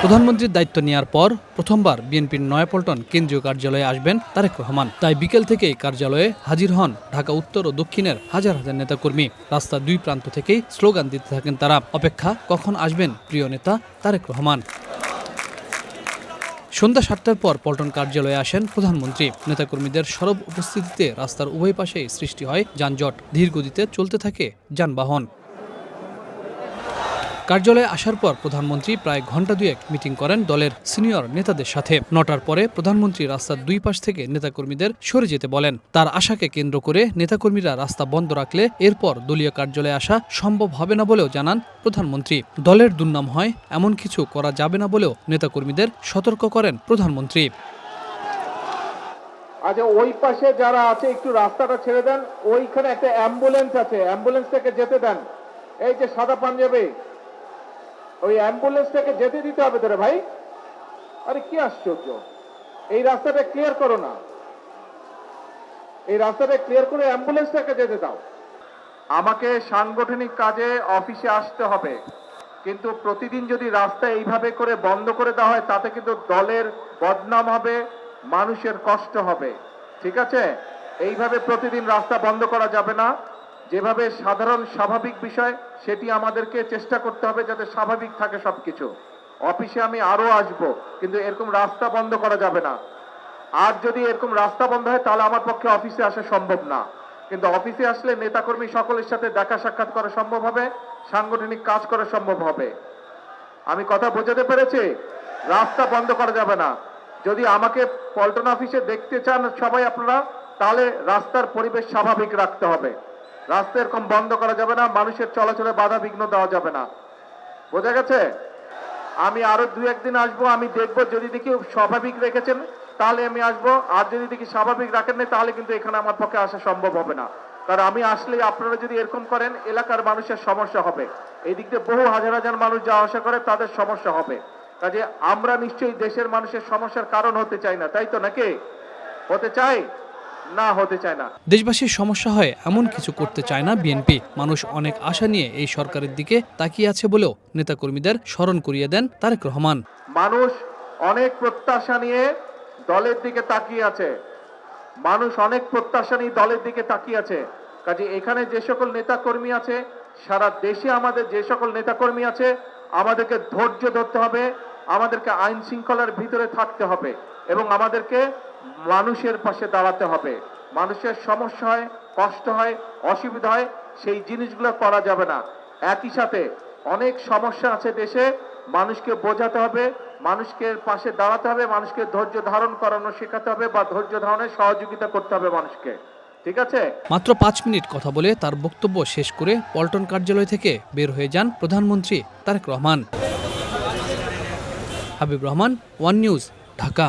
প্রধানমন্ত্রীর দায়িত্ব নেওয়ার পর প্রথমবার বিএনপির নয়াপল্টন কেন্দ্রীয় কার্যালয়ে আসবেন তারেক রহমান। তাই বিকেল থেকেই কার্যালয়ে হাজির হন ঢাকা উত্তর ও দক্ষিণের হাজার হাজার নেতাকর্মী। রাস্তার দুই প্রান্ত থেকেই স্লোগান দিতে থাকেন তারা। অপেক্ষা কখন আসবেন প্রিয় নেতা তারেক রহমান। সন্ধ্যা ৭টার পর পল্টন কার্যালয়ে আসেন প্রধানমন্ত্রী। নেতাকর্মীদের সরব উপস্থিতিতে রাস্তার উভয় পাশেই সৃষ্টি হয় যানজট। ধীর গতিতে চলতে থাকে যানবাহন। কার্যালয়ে আসার পর প্রধানমন্ত্রী প্রায় ঘণ্টা দুয়েক মিটিং করেন দলের সিনিয়র নেতাদের সাথে। ৯টার পরে প্রধানমন্ত্রী রাস্তার দুই পাশ থেকে নেতাকর্মীদের সরে যেতে বলেন। তার আশাকে কেন্দ্র করে নেতাকর্মীরা রাস্তা বন্ধ রাখলে এরপর দলীয় কার্যালয়ে আসা সম্ভব হবে না বলেও জানান প্রধানমন্ত্রী। দলের দুর্নাম হয় এমন কিছু করা যাবে না বলেও নেতাকর্মীদের সতর্ক করেন প্রধানমন্ত্রী। আচ্ছা, ওই পাশে যারা আছে একটু রাস্তাটা ছেড়ে দেন। ওইখানে একটা অ্যাম্বুলেন্স আছে, অ্যাম্বুলেন্স থেকে যেতে দেন। এই যে সাদা পাঞ্জাবি, ওই অ্যাম্বুলেন্স থেকে যেতে দিতে হবে তোরে ভাই। আরে কি আশ্চর্য, এই রাস্তাটা ক্লিয়ার করো না, এই রাস্তাটা ক্লিয়ার করে অ্যাম্বুলেন্সটাকে যেতে দাও। আমাকে সাংগঠনিক কাজে অফিসে আসতে হবে, কিন্তু প্রতিদিন যদি রাস্তা এইভাবে করে বন্ধ করে দেওয়া হয় তাতে কিন্তু দলের বদনাম হবে, মানুষের কষ্ট হবে। ঠিক আছে, এইভাবে প্রতিদিন রাস্তা বন্ধ করা যাবে না। যেভাবে সাধারণ স্বাভাবিক বিষয় সেটি আমাদেরকে চেষ্টা করতে হবে যাতে স্বাভাবিক থাকে সবকিছু। অফিসে আমি আরো আসব, কিন্তু এরকম রাস্তা বন্ধ করা যাবে না। আর যদি এরকম রাস্তা বন্ধ হয় তাহলে আমার পক্ষে অফিসে আসা সম্ভব না। কিন্তু অফিসে আসলে নেতাকর্মী সকলের সাথে দেখা সাক্ষাৎ করা সম্ভব হবে, সাংগঠনিক কাজ করা সম্ভব হবে। আমি কথা বোঝাতে পেরেছি? রাস্তা বন্ধ করা যাবে না। যদি আমাকে পল্টন অফিসে দেখতে চান সবাই আপনারা, তাহলে রাস্তার পরিবেশ স্বাভাবিক রাখতে হবে। রাস্তা এরকম বন্ধ করা যাবে না, মানুষের চলাচলে বাধা বিঘ্ন দেওয়া যাবে না। বোঝা গেছে? আমি আরো দু একদিন আসবো, আমি দেখবো যদি দেখি স্বাভাবিক রেখেছেন তাহলে আমি আসবো, আর যদি দেখি স্বাভাবিক রাখেন না তাহলে কিন্তু এখানে আমার পক্ষে আসা সম্ভব হবে না। কারণ আমি আসলে আপনারা যদি এরকম করেন এলাকার মানুষের সমস্যা হবে। এই দিক দিয়ে বহু হাজার হাজার মানুষ যাওয়া আসা করে, তাদের সমস্যা হবে। কাজে আমরা নিশ্চয়ই দেশের মানুষের সমস্যার কারণ হতে চাই না, তাই তো নাকি? হতে চাই না? হতে চায় না। দেশবাসীর সমস্যা হয় এমন কিছু করতে চায় না বিএনপি। মানুষ অনেক আশা নিয়ে এই সরকারের দিকে তাকিয়ে আছে বলেও নেতাকর্মীদের স্মরণ করিয়ে দেন তারেক রহমান। মানুষ অনেক প্রত্যাশা নিয়ে দলের দিকে তাকিয়ে আছে, মানুষ অনেক প্রত্যাশা নিয়ে দলের দিকে তাকিয়ে আছে। কাজে এখানে যে সকল নেতাকর্মী আছে, সারা দেশে আমাদের যে সকল নেতাকর্মী আছে, আমাদেরকে ধৈর্য ধরতে হবে, আমাদেরকে আইন শৃঙ্খলার ভিতরে থাকতে হবে এবং আমাদেরকে মানুষের পাশে দাঁড়াতে হবে। মানুষের সমস্যা হয়, কষ্ট হয়, অসুবিধা হয়, সেই জিনিসগুলো করা যাবে না। একই সাথে অনেক সমস্যা আছে দেশে, মানুষকে বোঝাতে হবে, মানুষকে পাশে দাঁড়াতে হবে, মানুষকে ধৈর্য ধারণ করানো শেখাতে হবে বা ধৈর্য ধারণে সহযোগিতা করতে হবে মানুষকে। ঠিক আছে? মাত্র ৫ মিনিট কথা বলে তার বক্তব্য শেষ করে পল্টন কার্যালয় থেকে বের হয়ে যান প্রধানমন্ত্রী তারেক রহমান। Habib Rahman, one news, Dhaka.